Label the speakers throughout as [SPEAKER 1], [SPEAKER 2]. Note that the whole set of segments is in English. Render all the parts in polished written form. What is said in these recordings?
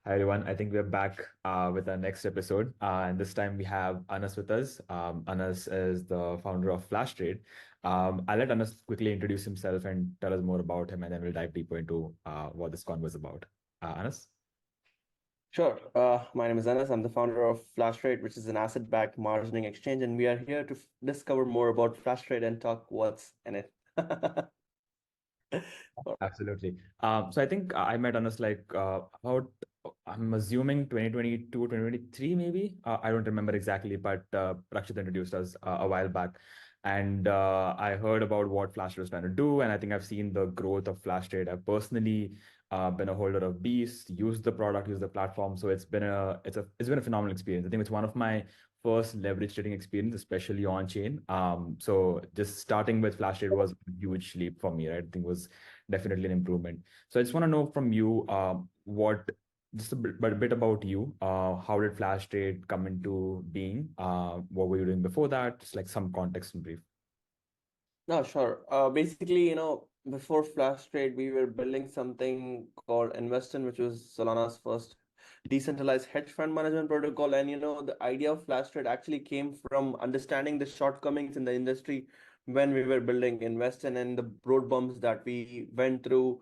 [SPEAKER 1] Hi everyone. I think we're back with our next episode, and this time we have Anas with us. Anas is the founder of Flash Trade. I'll let Anas quickly introduce himself and tell us more about him, and then we'll dive deeper into what this con was about. Anas?
[SPEAKER 2] Sure. My name is Anas. I'm the founder of Flash Trade, which is an asset-backed margining exchange, and we are here to discover more about Flash Trade and talk what's in it.
[SPEAKER 1] Absolutely. So I think I met Anas like about, I'm assuming 2022, 2023, maybe. I don't remember exactly, but Rakshit introduced us a while back. And I heard about what Flash was trying to do. And I think I've seen the growth of Flash Trade. I've personally been a holder of Beast, used the product, used the platform. So it's been a phenomenal experience. I think it's one of my first leverage trading experience, especially on chain. So just starting with Flash Trade was a huge leap for me, right? I think it was definitely an improvement. So I just want to know from you, what just a bit about you. How did Flash Trade come into being? What were you doing before that? Just like some context in brief.
[SPEAKER 2] No, sure. Basically, before Flash Trade, we were building something called Investin, which was Solana's first decentralized hedge fund management protocol. And the idea of Flash Trade actually came from understanding the shortcomings in the industry when we were building Investin and the road bumps that we went through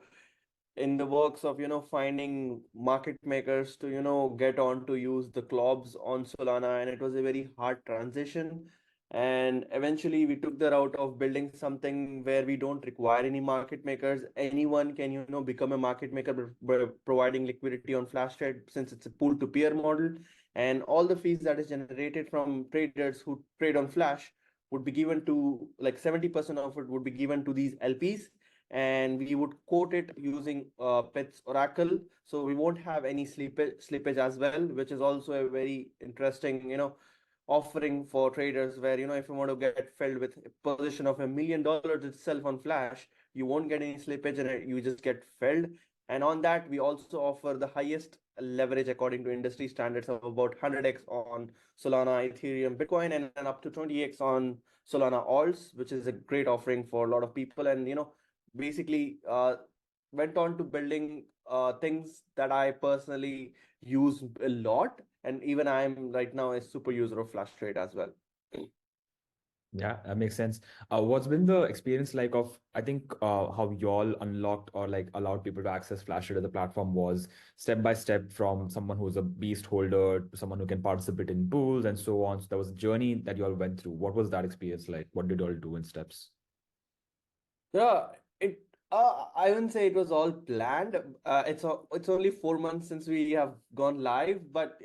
[SPEAKER 2] in the works of finding market makers to get on to use the clubs on Solana, and it was a very hard transition. And eventually we took the route of building something where we don't require any market makers. Anyone can become a market maker by providing liquidity on Flash Trade, since it's a pool to peer model, and all the fees that is generated from traders who trade on Flash would be given to, like, 70% of it would be given to these LPs, and we would quote it using Pets Oracle. So we won't have any slippage as well, which is also a very interesting, offering for traders, where, if you want to get filled with a position of $1 million itself on Flash, you won't get any slippage and you just get filled. And on that, we also offer the highest leverage according to industry standards of about 100x on Solana, Ethereum, Bitcoin, and then up to 20x on Solana alts, which is a great offering for a lot of people. And basically went on to building things that I personally use a lot, and even I'm right now a super user of Flash Trade as well.
[SPEAKER 1] Yeah, that makes sense. What's been the experience like of, I think, how y'all unlocked or like allowed people to access Flasher as a platform was step by step from someone who's a beast holder to someone who can participate in pools and so on. So there was a journey that you all went through. What was that experience like? What did you all do in steps?
[SPEAKER 2] Yeah, it. I wouldn't say it was all planned. It's only 4 months since we have gone live, but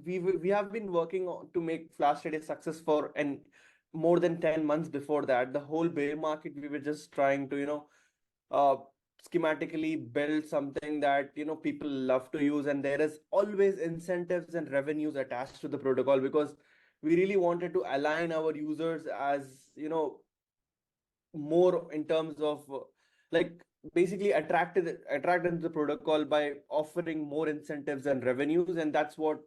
[SPEAKER 2] we have been working to make Flash Trade a success for and more than 10 months before that. The whole bear market, we were just trying to uh, schematically build something that people love to use, and there is always incentives and revenues attached to the protocol, because we really wanted to align our users as more in terms of like basically attracted the protocol by offering more incentives and revenues, and that's what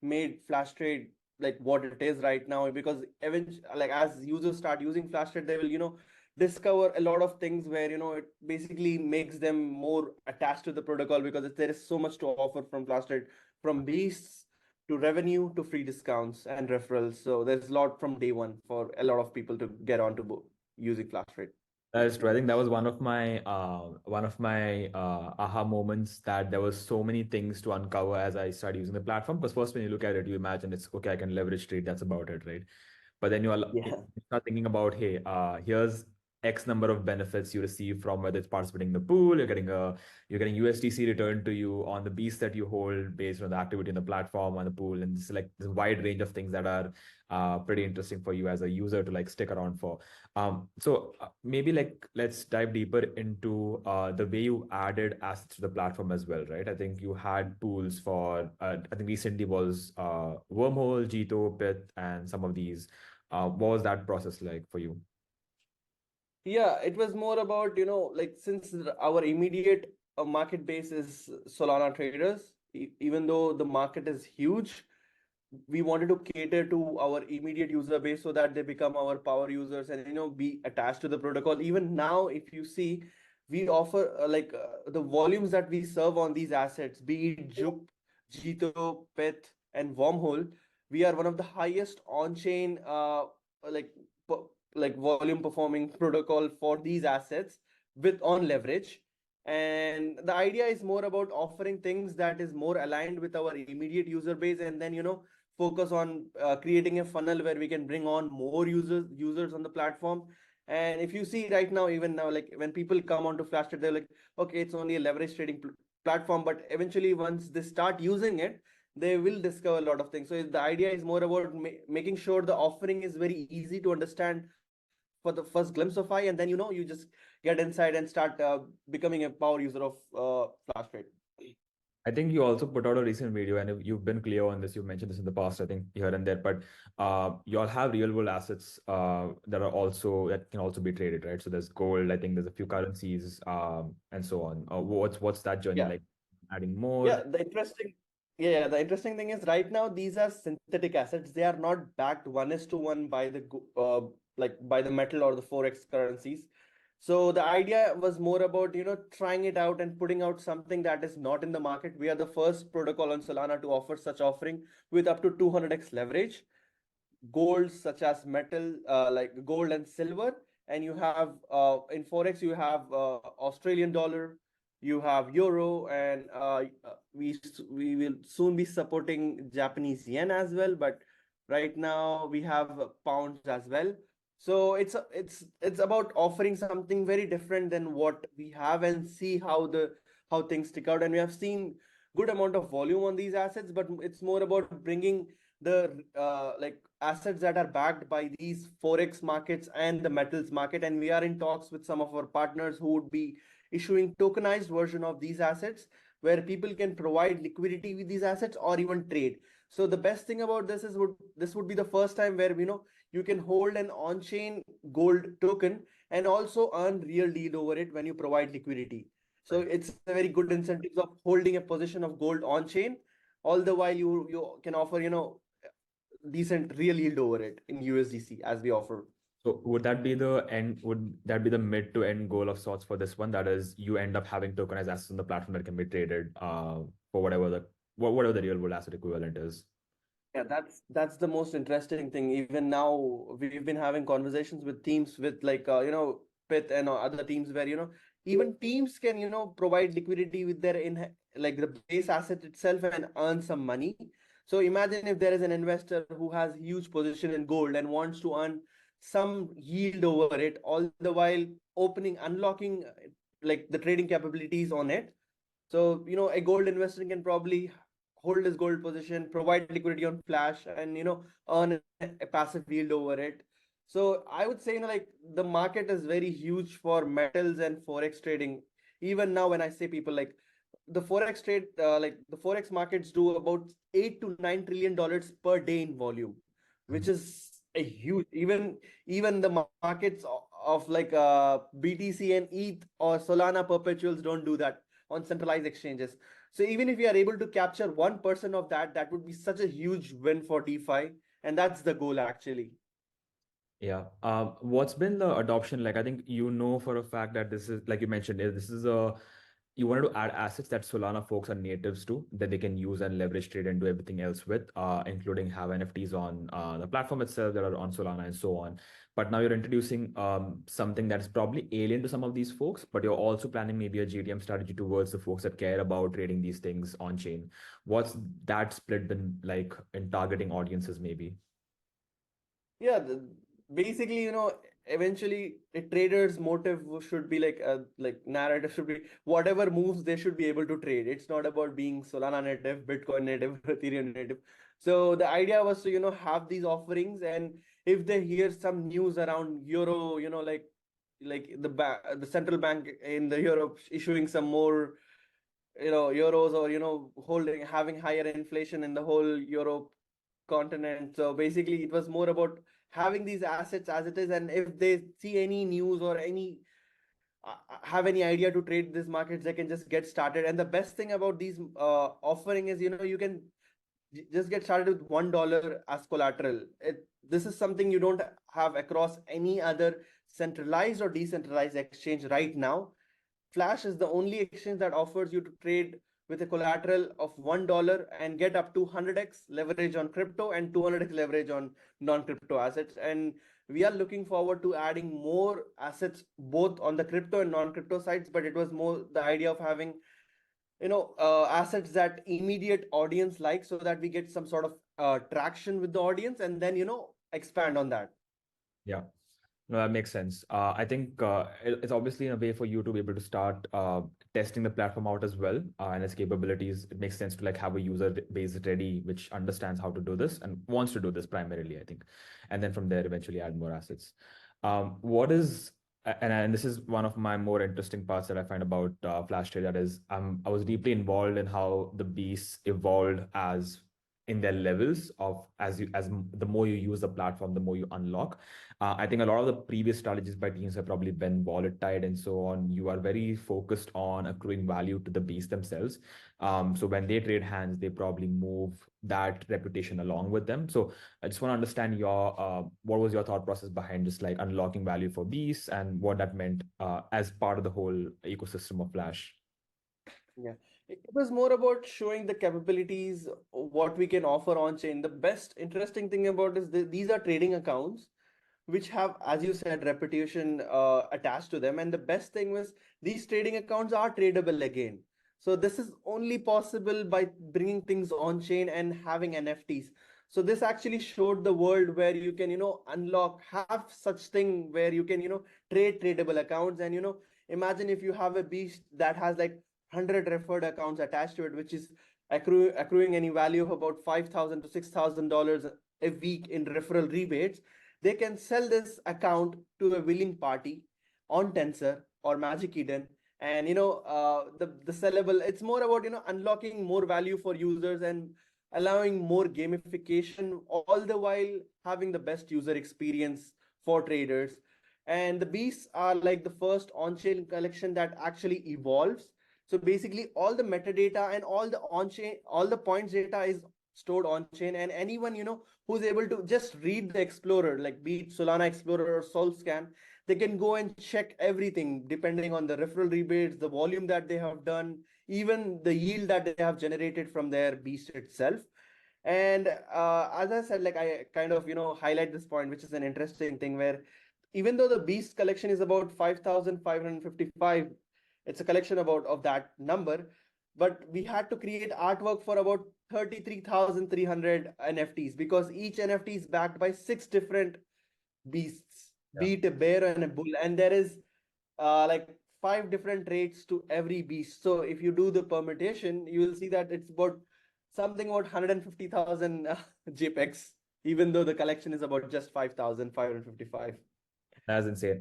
[SPEAKER 2] made Flash Trade like what it is right now. Because eventually, like, as users start using Flash Trade, they will discover a lot of things where it basically makes them more attached to the protocol, because there is so much to offer from Flash Trade, from beasts to revenue to free discounts and referrals. So there's a lot from day one for a lot of people to get on to using Flash Trade.
[SPEAKER 1] That is true. I think that was one of my aha moments, that there was so many things to uncover as I started using the platform. Because first, when you look at it, you imagine it's okay, I can leverage trade, that's about it, right? But then you
[SPEAKER 2] Yeah.
[SPEAKER 1] start thinking about, hey, here's X number of benefits you receive from whether it's participating in the pool, you're getting USDC returned to you on the beast that you hold based on the activity in the platform on the pool, and it's like this wide range of things that are pretty interesting for you as a user to like stick around for. Maybe like let's dive deeper into the way you added assets to the platform as well, right? I think you had pools for I think recently was Wormhole, Jito, Pit, and some of these. What was that process like for you?
[SPEAKER 2] Yeah, it was more about, like, since our immediate market base is Solana traders, even though the market is huge, we wanted to cater to our immediate user base so that they become our power users and be attached to the protocol. Even now, if you see, we offer the volumes that we serve on these assets, be it Jup, Jito, Pith, and Wormhole, we are one of the highest on-chain like like volume performing protocol for these assets with on leverage. And the idea is more about offering things that is more aligned with our immediate user base, and then focus on creating a funnel where we can bring on more users on the platform. And if you see right now, even now, like when people come onto Flashtrade, they're like, okay, it's only a leverage trading platform, but eventually once they start using it, they will discover a lot of things. So the idea is more about making sure the offering is very easy to understand for the first glimpse of eye, and then you just get inside and start becoming a power user of Flashtrade.
[SPEAKER 1] I think you also put out a recent video, and you've been clear on this. You've mentioned this in the past, I think, here and there. But you all have real world assets that can also be traded, right? So there's gold. I think there's a few currencies, and so on. What's that journey
[SPEAKER 2] Yeah.
[SPEAKER 1] like? Adding more.
[SPEAKER 2] Yeah, the interesting thing is right now these are synthetic assets. They are not backed one is to one by the like by the metal or the forex currencies. So the idea was more about trying it out and putting out something that is not in the market. We are the first protocol on Solana to offer such offering with up to 200x leverage, gold such as metal like gold and silver, and you have in forex you have Australian dollar, you have euro, and we will soon be supporting Japanese yen as well, but right now we have pounds as well. So it's about offering something very different than what we have, and see how things stick out. And we have seen good amount of volume on these assets, but it's more about bringing the like assets that are backed by these forex markets and the metals market. And we are in talks with some of our partners who would be issuing tokenized version of these assets, where people can provide liquidity with these assets or even trade. So the best thing about this is this would be the first time where you can hold an on-chain gold token and also earn real yield over it when you provide liquidity. So
[SPEAKER 1] Right.
[SPEAKER 2] it's a very good incentive of holding a position of gold on chain, all the while you can offer decent real yield over it in USDC as we offer.
[SPEAKER 1] So would that be the end? Would that be the mid to end goal of sorts for this one? That is, you end up having tokenized assets on the platform that can be traded for whatever the real world asset equivalent is.
[SPEAKER 2] Yeah, that's the most interesting thing. Even now, we've been having conversations with teams with like Pith and other teams where even teams can provide liquidity with their in like the base asset itself and earn some money. So imagine if there is an investor who has huge position in gold and wants to earn some yield over it, all the while unlocking like the trading capabilities on it. So, a gold investor can probably hold his gold position, provide liquidity on Flash, and earn a passive yield over it. So I would say, like the market is very huge for metals and forex trading. Even now, when I say people like the forex trade, like the forex markets do about $8 to $9 trillion per day in volume, which
[SPEAKER 1] Mhm.
[SPEAKER 2] is a huge. Even the markets of like BTC and ETH or Solana perpetuals don't do that on centralized exchanges. So even if we are able to capture 1% of that, that would be such a huge win for DeFi. And that's the goal actually.
[SPEAKER 1] Yeah. What's been the adoption like? I think for a fact that this is, like you mentioned, this is you wanted to add assets that Solana folks are natives to, that they can use and leverage trade and do everything else with, including have NFTs on the platform itself that are on Solana and so on. But now you're introducing something that's probably alien to some of these folks, but you're also planning maybe a GTM strategy towards the folks that care about trading these things on chain. What's that split been like in targeting audiences, maybe?
[SPEAKER 2] Yeah, basically, eventually a trader's motive should be like narrative should be whatever moves they should be able to trade. It's not about being Solana native, Bitcoin native, Ethereum native. So the idea was to have these offerings, and if they hear some news around euro, like the central bank in the Europe issuing some more euros, or holding having higher inflation in the whole Europe continent. So basically it was more about having these assets as it is, and if they see any news or any have any idea to trade these markets, they can just get started. And the best thing about these offering is you can just get started with $1 as collateral. This is something you don't have across any other centralized or decentralized exchange right now. Flash is the only exchange that offers you to trade with a collateral of $1 and get up to 100x leverage on crypto and 200x leverage on non-crypto assets. And we are looking forward to adding more assets both on the crypto and non-crypto sides, but it was more the idea of having assets that immediate audience like, so that we get some sort of traction with the audience and then expand on that.
[SPEAKER 1] Yeah. No, that makes sense. I think it's obviously in a way for you to be able to start testing the platform out as well and its capabilities. It makes sense to like have a user base ready, which understands how to do this and wants to do this primarily, I think. And then from there, eventually add more assets. What is, and this is one of my more interesting parts that I find about Flash Trade, that is, I was deeply involved in how the beasts evolved as in their levels of as the more you use the platform, the more you unlock. I think a lot of the previous strategies by teams have probably been volatile and so on. You are very focused on accruing value to the beast themselves. So when they trade hands, they probably move that reputation along with them. So I just want to understand your what was your thought process behind just like unlocking value for beasts and what that meant as part of the whole ecosystem of Flash.
[SPEAKER 2] Yeah, it was more about showing the capabilities, what we can offer on chain. The best interesting thing about is these are trading accounts which have, as you said, reputation attached to them. And the best thing was these trading accounts are tradable again. So this is only possible by bringing things on chain and having NFTs. So this actually showed the world where you can, unlock, have such thing where you can, trade tradable accounts. And, imagine if you have a beast that has like 100 referred accounts attached to it, which is accruing any value of about $5,000 to $6,000 a week in referral rebates. They can sell this account to a willing party on Tensor or Magic Eden. And the sellable, it's more about unlocking more value for users and allowing more gamification, all the while having the best user experience for traders. And the beasts are like the first on-chain collection that actually evolves. So basically all the metadata and all the on-chain, all the points data is stored on-chain, and anyone who's able to just read the Explorer, like be it Solana Explorer or SolScan, they can go and check everything depending on the referral rebates, the volume that they have done, even the yield that they have generated from their beast itself. And as I said, like I kind of highlight this point, which is an interesting thing, where even though the beast collection is about 5,555, it's a collection about of that number, but we had to create artwork for about 33,300 NFTs, because each NFT is backed by 6 different beasts,
[SPEAKER 1] Yeah.
[SPEAKER 2] be it a bear and a bull, and there is like 5 different traits to every beast. So if you do the permutation, you will see that it's about something about 150,000 JPEGs, even though the collection is about just 5,555.
[SPEAKER 1] That's insane.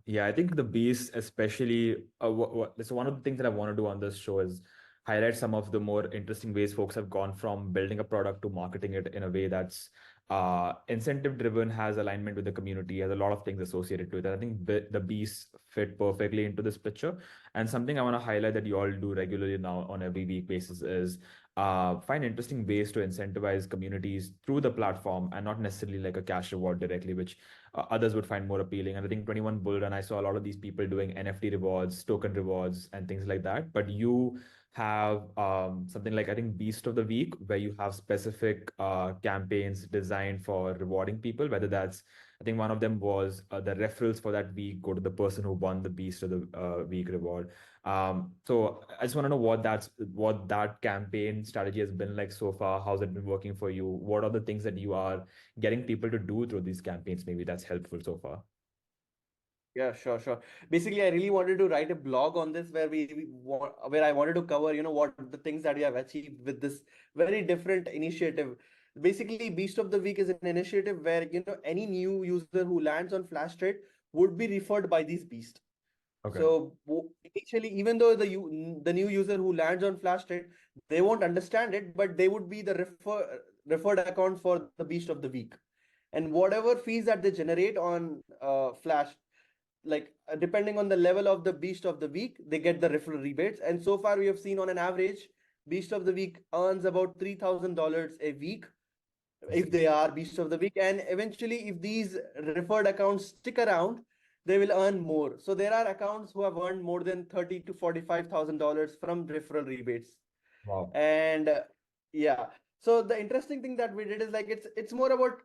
[SPEAKER 1] Yeah, I think the beast, especially, so one of the things that I want to do on this show is highlight some of the more interesting ways folks have gone from building a product to marketing it in a way that's incentive driven, has alignment with the community, has a lot of things associated to it. And I think the beasts fit perfectly into this picture. And something I want to highlight that you all do regularly now on every week basis is find interesting ways to incentivize communities through the platform and not necessarily like a cash reward directly, which others would find more appealing. And I think 21 Bull Run, I saw a lot of these people doing NFT rewards, token rewards, and things like that. But you have something like, I think, Beast of the Week, where you have specific campaigns designed for rewarding people, whether that's, I think one of them was the referrals for that week go to the person who won the Beast of the Week reward. So I just want to know what that campaign strategy has been like so far. How's it been working for you? What are the things that you are getting people to do through these campaigns? Maybe that's helpful so far.
[SPEAKER 2] Yeah, sure, sure. Basically, I really wanted to write a blog on this where where I wanted to cover, what the things that we have achieved with this very different initiative. Basically, Beast of the Week is an initiative where, any new user who lands on Flash Trade would be referred by these beasts.
[SPEAKER 1] Okay.
[SPEAKER 2] So initially, even though the new user who lands on Flash Trade, they won't understand it, but they would be the referred account for the Beast of the Week. And whatever fees that they generate on Flash, like depending on the level of the beast of the week, they get the referral rebates. And so far we have seen on an average, beast of the week earns about $3,000 a week if they are beast of the week. And eventually, if these referred accounts stick around, they will earn more. So there are accounts who have earned more than $30,000 to $45,000 from referral rebates.
[SPEAKER 1] Wow.
[SPEAKER 2] And yeah, so the interesting thing that we did is like it's more about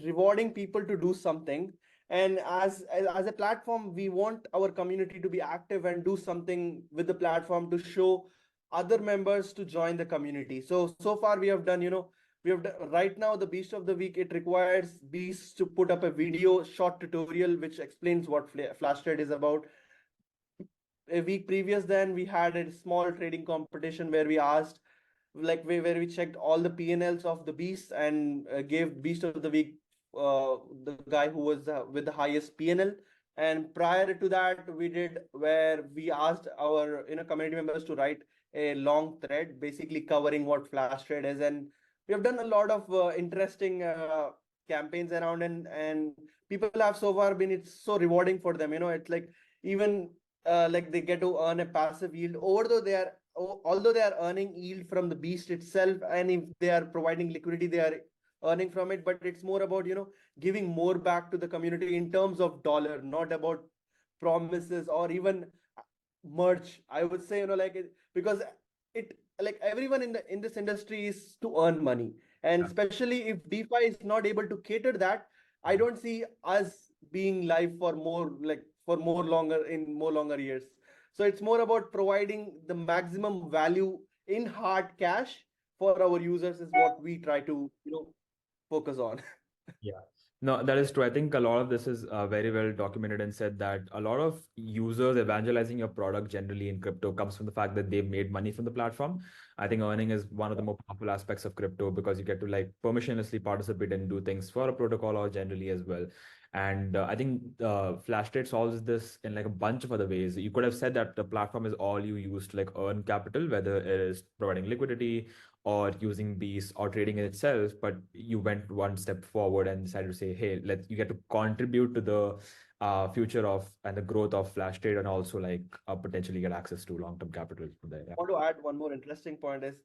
[SPEAKER 2] rewarding people to do something. And as a platform, we want our community to be active and do something with the platform to show other members to join the community. So far we have done, right now the Beast of the Week, it requires Beast to put up a video short tutorial which explains what Flash Trade is about. A week previous, then we had a small trading competition where we asked, like, where we checked all the P&Ls of the beasts and gave Beast of the Week the guy who was with the highest P&L. And prior to that, we did where we asked our community members to write a long thread basically covering what flash trade is. And we have done a lot of interesting campaigns around, and people have so far been, it's so rewarding for them. It's like, even like they get to earn a passive yield, although they are earning yield from the beast itself, and if they are providing liquidity, they are earning from it. But it's more about giving more back to the community in terms of dollar, not about promises or even merch. I would say, like because it, like, everyone in this industry is to earn money, and
[SPEAKER 1] Yeah.
[SPEAKER 2] especially if DeFi is not able to cater that, I don't see us being live for more, like, for more longer years. So it's more about providing the maximum value in hard cash for our users is what we try to focus on.
[SPEAKER 1] Yeah. No, that is true. I think a lot of this is very well documented and said that a lot of users evangelizing your product generally in crypto comes from the fact that they've made money from the platform. I think earning is one of the more powerful aspects of crypto because you get to like permissionlessly participate and do things for a protocol or generally as well. And I think Flashtrade solves this in like a bunch of other ways. You could have said that the platform is all you use to like earn capital, whether it is providing liquidity or using Beast or trading in itself, but you went one step forward and decided to say, hey, you get to contribute to the future of and the growth of Flash Trade and also like potentially get access to long-term capital from there. Yeah.
[SPEAKER 2] I want to add one more interesting point is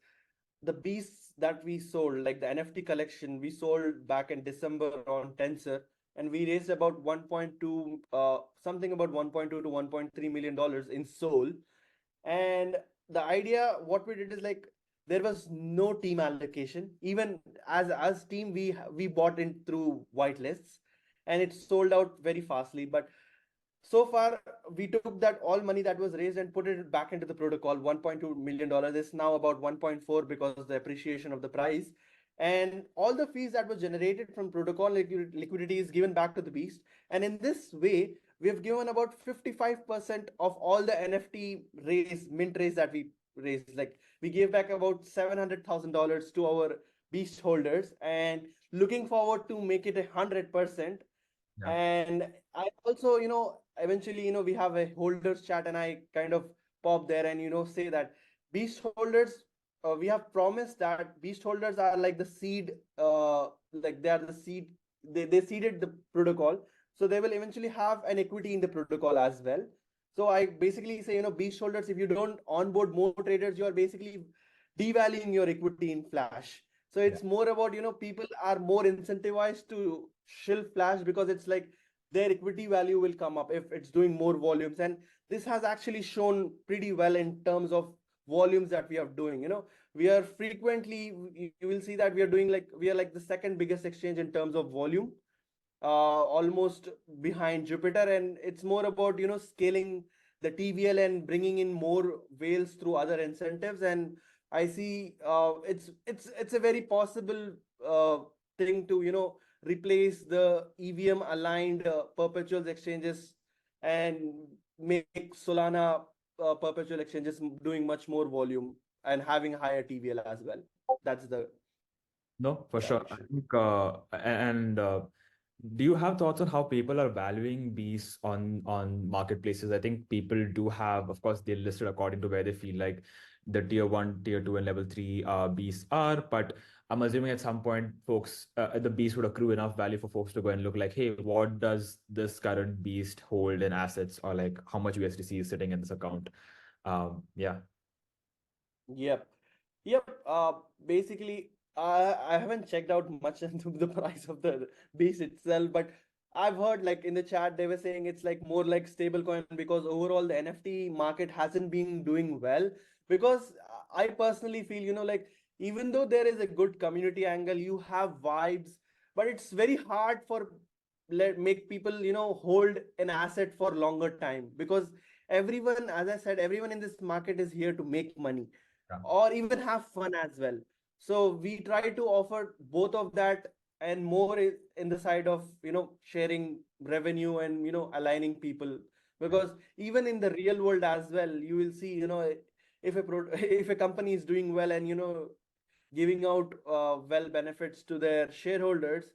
[SPEAKER 2] the beasts that we sold, like the NFT collection, we sold back in December on Tensor, and we raised about 1.2, something about 1.2 to 1.3 million dollars in Soul. And the idea, what we did is like there was no team allocation. Even as team, we bought in through whitelists, and it sold out very fastly. But so far we took that all money that was raised and put it back into the protocol. 1.2 million dollars is now about 1.4 because of the appreciation of the price, and all the fees that was generated from protocol liquidity is given back to the beast. And in this way, we have given about 55% of all the NFT mint raise that we raised. Like, we gave back about $700,000 to our beast holders, and looking forward to make it 100%.
[SPEAKER 1] Yeah.
[SPEAKER 2] And I also, eventually, we have a holders chat, and I kind of pop there and say that beast holders, we have promised that beast holders are like the seed, like they are the seed, they seeded the protocol, so they will eventually have an equity in the protocol as well. So I basically say, beast holders, if you don't onboard more traders, you are basically devaluing your equity in Flash. So
[SPEAKER 1] Yeah.
[SPEAKER 2] it's more about, people are more incentivized to shill Flash because it's like their equity value will come up if it's doing more volumes. And this has actually shown pretty well in terms of volumes that we are doing. We are frequently, you will see that we are like the second biggest exchange in terms of volume, almost behind Jupiter. And it's more about, scaling the TVL and bringing in more whales through other incentives. And I see it's a very possible thing to, replace the EVM aligned perpetuals exchanges and make Solana perpetual exchanges doing much more volume and having higher TVL as well. That's the
[SPEAKER 1] No, for sure. I
[SPEAKER 2] direction.
[SPEAKER 1] think, and do you have thoughts on how people are valuing bees on marketplaces? I think people do have, of course, they're listed according to where they feel like the tier one, tier two, and level three bees are. But I'm assuming at some point, folks, the beast would accrue enough value for folks to go and look like, hey, what does this current beast hold in assets, or like how much USDC is sitting in this account? Yeah.
[SPEAKER 2] Yep. Yep. Basically, I haven't checked out much into the price of the beast itself, but I've heard, like, in the chat they were saying it's like more like stable coin because overall the NFT market hasn't been doing well. because I personally feel, like, even though there is a good community angle, you have vibes, but it's very hard for make people, hold an asset for longer time, because everyone, as I said, everyone in this market is here to make money
[SPEAKER 1] Yeah.
[SPEAKER 2] or even have fun as well. So we try to offer both of that, and more in the side of, sharing revenue and, aligning people. Because even in the real world as well, you will see, if if a company is doing well and, giving out well benefits to their shareholders,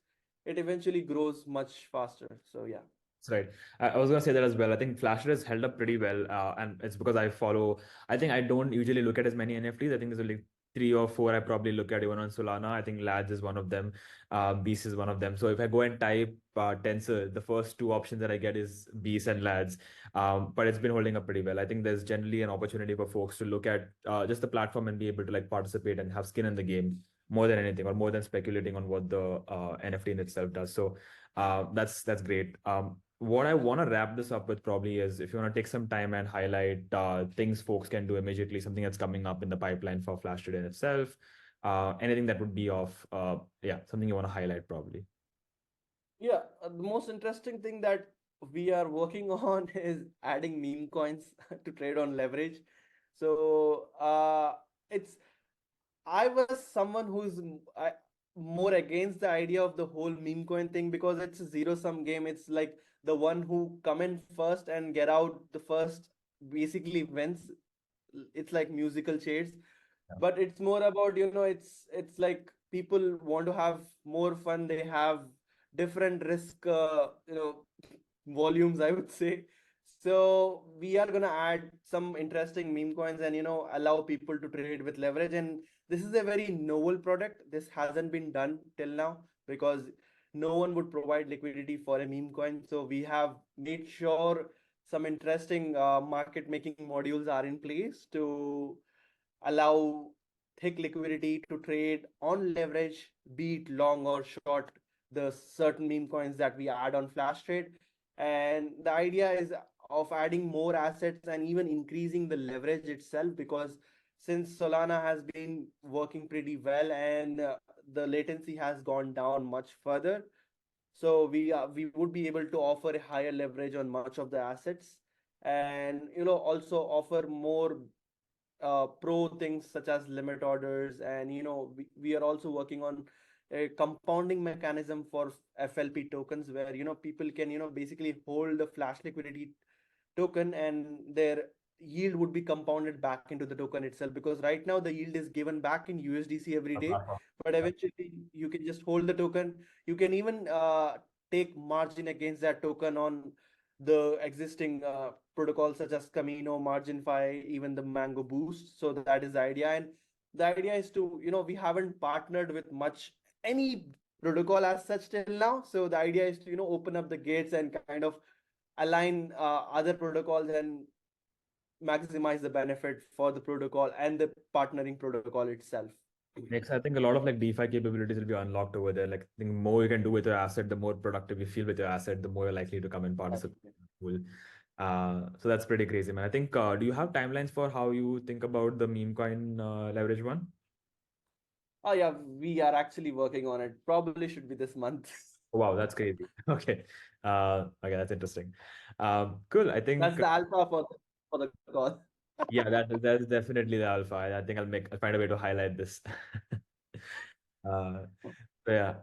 [SPEAKER 2] it eventually grows much faster. So yeah.
[SPEAKER 1] That's right. I was gonna say that as well. I think Flasher has held up pretty well, and it's because I follow. I think I don't usually look at as many NFTs. I think there's only 3 or 4 I probably look at even on Solana. I think Lads is one of them. Beast is one of them. So if I go and type Tensor, the first two options that I get is Beast and Lads. But it's been holding up pretty well. I think there's generally an opportunity for folks to look at just the platform and be able to like participate and have skin in the game more than anything, or more than speculating on what the NFT in itself does. So that's great. What I want to wrap this up with probably is if you want to take some time and highlight things folks can do immediately, something that's coming up in the pipeline for Flash Trade in itself, anything that would be of, yeah, something you want to highlight probably.
[SPEAKER 2] Yeah, the most interesting thing that we are working on is adding meme coins to trade on leverage. So it's I was someone who's more against the idea of the whole meme coin thing, because it's a zero sum game. It's like the one who come in first and get out the first basically wins. It's like musical chairs, but it's more about, it's like people want to have more fun. They have different risk, volumes, I would say. So we are gonna add some interesting meme coins and, allow people to trade with leverage. And this is a very novel product. This hasn't been done till now, because no one would provide liquidity for a meme coin. So we have made sure some interesting market making modules are in place to allow thick liquidity to trade on leverage, be it long or short, the certain meme coins that we add on Flash Trade. And the idea is of adding more assets and even increasing the leverage itself, because since Solana has been working pretty well and the latency has gone down much further, so we would be able to offer a higher leverage on much of the assets, and, also offer more pro things such as limit orders. And, we are also working on a compounding mechanism for FLP tokens, where, people can, basically hold the flash liquidity token, and their yield would be compounded back into the token itself, because right now the yield is given back in USDC every day, but eventually you can just hold the token. You can even take margin against that token on the existing protocols such as Camino, MarginFi, even the Mango Boost. So that is the idea. And the idea is to, we haven't partnered with much any protocol as such till now. So the idea is to, open up the gates and kind of align other protocols and maximize the benefit for the protocol and the partnering protocol itself.
[SPEAKER 1] Next, I think a lot of like DeFi capabilities will be unlocked over there. Like, I think the more you can do with your asset, the more productive you feel with your asset, the more you're likely to come and participate. Cool. So that's pretty crazy, man. I think, do you have timelines for how you think about the meme coin leverage one?
[SPEAKER 2] Oh yeah, we are actually working on it. Probably should be this month.
[SPEAKER 1] Oh, wow, that's crazy. Okay. Okay, that's interesting. Cool. I
[SPEAKER 2] That's
[SPEAKER 1] think,
[SPEAKER 2] the alpha for the call.
[SPEAKER 1] yeah, that's definitely the alpha. I think I'll find a way to highlight this. Uh, So yeah,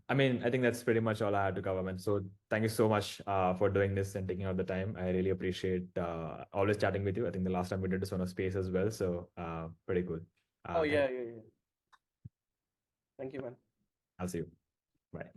[SPEAKER 1] I mean, I think that's pretty much all I had to cover, man. So thank you so much for doing this and taking out the time. I really appreciate always chatting with you. I think the last time we did this on a space as well. So pretty cool.
[SPEAKER 2] Oh
[SPEAKER 1] Thank
[SPEAKER 2] yeah,
[SPEAKER 1] you.
[SPEAKER 2] yeah, yeah. Thank you, man.
[SPEAKER 1] I'll see you. Bye.